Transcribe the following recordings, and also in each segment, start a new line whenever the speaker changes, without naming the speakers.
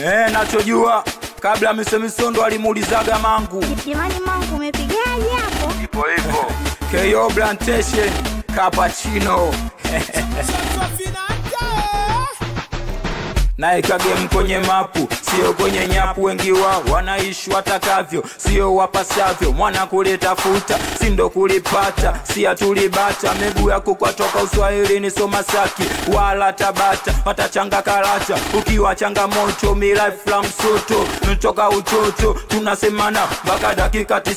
Nachojua kabla Misondo alimuulizaga Mangu,
jamani Mangu umepigaje hapo?
Ipo hivyo. KO Plantation Cappuccino. Naeka game kwenye mapu, sio kwenye nyapu. Wengi wao wanaishi watakavyo, sio wapasavyo. Mwana kulitafuta, sindo kulipata. Sia tulibata, miguu yako kwa toka Uswahili ni Somasaki wala Tabata. Watachanga karata, ukiwa changamoto mi life la msoto. Ntoka utoto, tunasemana mpaka dakika 90.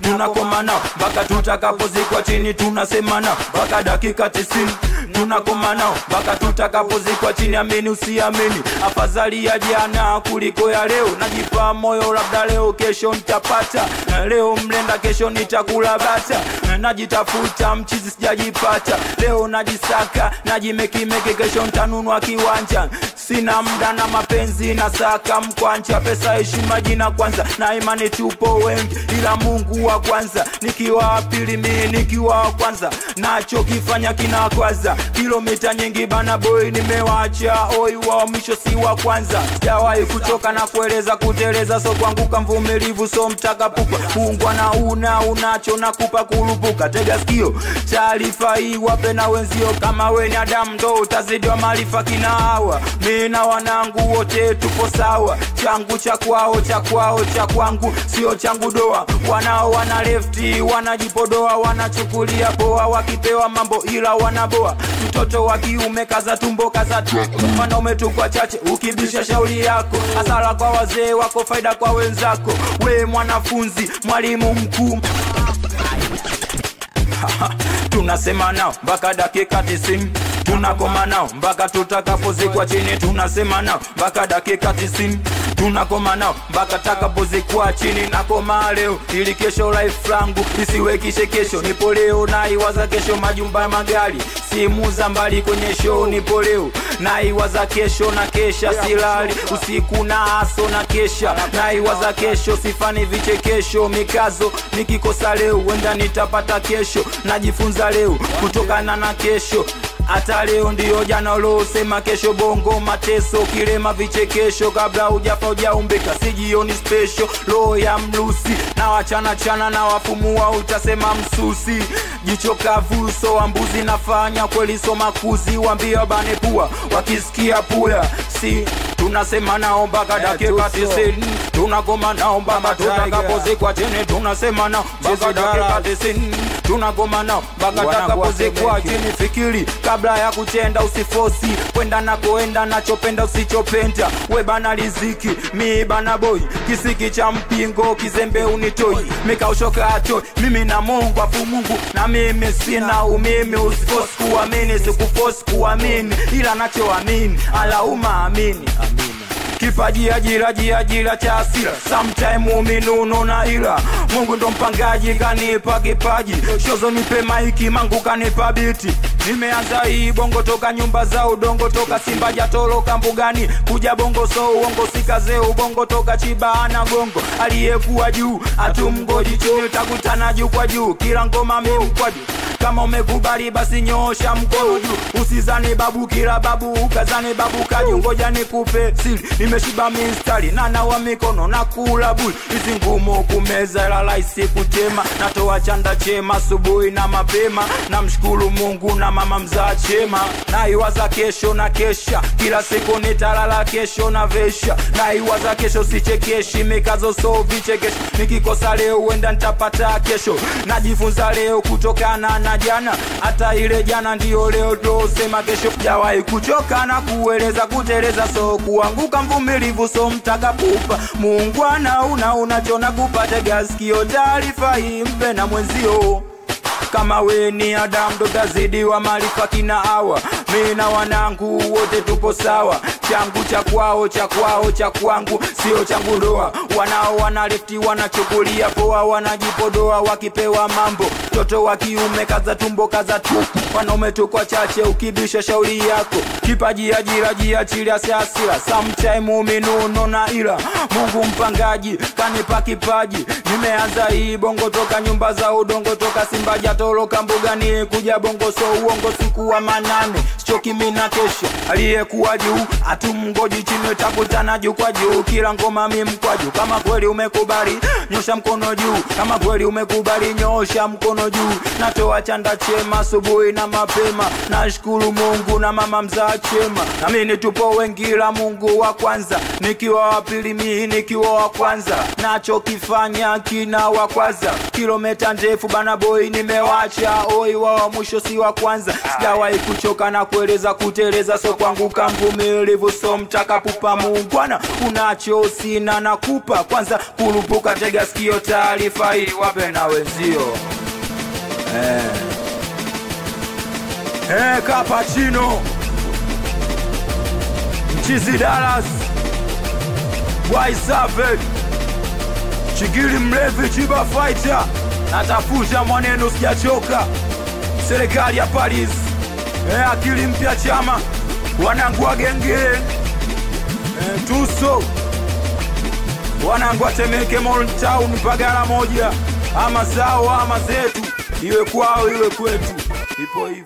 Tunakomana mpaka tutakapozikwa chini. Tunasemana mpaka dakika 90. Tunakomana mpaka tutakapozikwa chini. Amini usiamini, afadhali ya jana kuliko ya leo. Najipa moyo labda leo kesho nitapata. Leo mlenda kesho nitakula bata. Najitafuta mchizi sijajipata. Leo najisaka, najimekimeke kesho nitanunua kiwanja. Sina muda na mapenzi na saka mkwanja. Pesa heshima jina kwanza, na imani tupo wengi ila Mungu wa kwanza. Nikiwa pili mimi nikiwa kwanza, nacho kifanya kinakwaza. Kilomita nyingi bana boy nimewacha. Oi wa mwisho si wa kwanza. Sijawahi kuchoka na kueleza kuteleza. So kuanguka mvumilivu so mtaka pupa. Mungu na unacho nakupa kurupuka. Tega sikio taarifa hii wape na wenzio. Kama we ni Adam ndo utazidi wa maarifa kina hawa. Mimi na wanangu wote tupo sawa. Changu cha kwao cha kwao cha kwangu sio changu doa. Wanao wana lefti wanajipodoa, wanachukulia poa. Wakipewa mambo ila wanaboa. Mtoto wa kiume kaza tumbo kaza tu. Wanaume tu kwa chache ukibisha shauri yako. Hasara kwa wazee wako, faida kwa wenzako. We mwanafunzi mwalimu mkuu. Tunasema nao mpaka dakika 90. Tunakoma nao mpaka tutakapozikwa chini. Tunasema nao mpaka dakika 90. Tunakoma nao mpaka takapozikwa chini. Nakoma leo ili kesho life langu isiwe kesho. Nipo leo na iwaza kesho majumba magari. Simu za mbali kwenye show nipo leo. Na iwaza kesho na kesha silali. Usiku na aso na kesha. Na iwaza kesho sifani vichekesho. Mikazo nikikosa leo wenda nitapata kesho. Najifunza leo kutokana na kesho. Hata leo ndio jana lo sema kesho. Bongo mateso kilema vichekesho. Kabla hujafa hujaumbika sijioni special. Lo ya mlusi na wachana chana na wafumua utasema msusi. Jicho kavu so ambuzi nafanya kweli so makuzi. Wambia bane pua wakisikia pula. Si tunasema nao mpaka dakika 90. Tunagoma nao mpaka tutakapozikwa chini. Tunasema nao mpaka dakika 90. Tunagoma nao mpaka tutakapozikwa chini. Fikiri kabla ya kutenda, usifosi kwenda na koenda. Nachopenda usichopenda. We bana riziki mi bana boy. Kisiki cha mpingo kizembe unitoi. Mikaushoka atoi mimi na Mungu afu Mungu na mimi sina umimi. Usifosi kuamini sikufosi kuamini ila nachoamini alauma amini. Kipaji ajira cha asira. Sometime uminuno na ila Mungu ndo mpangaji kanipa kipaji. Shozo nipe maiki Mangu kanipa biti. Nimeanza hii bongo toka nyumba za udongo. Toka Simba jatoroka mbugani kuja bongo so uongo. Sikaze ubongo toka Chibana gongo. Aliyekuwa juu atumgoji chini. Takutana juu kwa juu kila ngoma mimi kwa juu. Kama umekubali basi nyosha mkono juu. Usizani babu kila babu ukazani babu kaju. Ngoja nikupe siri nimeshiba mistari. Nana wa mikono na kula buli. Hizi ngumu kumeza ila laisi kutema. Natoa chanda chema asubuhi na mapema. Namshukuru Mungu na mama mzaa chema. Naiwaza kesho na kesha. Kila siku nitalala kesho na vesha. Naiwaza kesho sichekeshi. Mikazo so vichekesho. Nikikosa leo uenda nitapata kesho. Najifunza leo kutokana na jana. Hata ile jana ndio leo ndo sema kesho. Jawahi kuchoka na kueleza kuteleza so kuanguka mvumilivu so mtaka pupa. Mungu unachona kupata gaskio. Taarifa hii mpe na mwenzio. Kama we ni Adam ndo tazidi wa maarifa kina hawa. Mimi na wanangu wote tupo sawa. Changu cha kwao cha kwao cha kwangu sio changu doa. Wanao wana lefti wanachukulia poa. Wanajipodoa wakipewa mambo. Toto wa kiume kaza tumbo kaza tu. Wanaume tu kwa chache ukibisha shauri yako. Kipaji ajira achilia siasila. Sometime uminuno na ila Mungu mpangaji kanipa kipaji. Nimeanza hii bongo toka nyumba za udongo. Toka Simba jatoroka mbugani kuja bongo so uongo siku wa manane. sichoki mina kesho. Aliyekuwa juu atumngoji chini, takutana juu kwa juu, kila ngoma mimi kwa juu. Kama kweli umekubali nyosha mkono juu, kama kweli umekubali nyosha mkono juu. Natoa chanda chema asubuhi na mapema, nashukuru Mungu na mama mzaa chema. Na mimi tupo wengi la Mungu wa kwanza, nikiwa wa pili mimi nikiwa wa kwanza, nacho kifanya kina wa kwanza. Kilomita ndefu bana boy nimewacha, oi wa mwisho si wa kwanza. Sijawahi kuchoka na kueleza kuteleza, so kwangu kamvumilivu so mtakapupa Muungwana. Unacho sina nakupa kwanza, kurupuka tega sikio taarifa hii wape na wenzio. Cappuccino Mchizi Dallas Waisafe Chigili mlevi Chiba Fighter, natafuta mwaneno sijachoka. Serikali ya Paris, akili mpya chama, wanangu wa genge, Tuso, wanangu wa Temeke Mall Town, Pagala moja, ama zao ama zetu, iwe kwao iwe kwetu, ipo hivyo.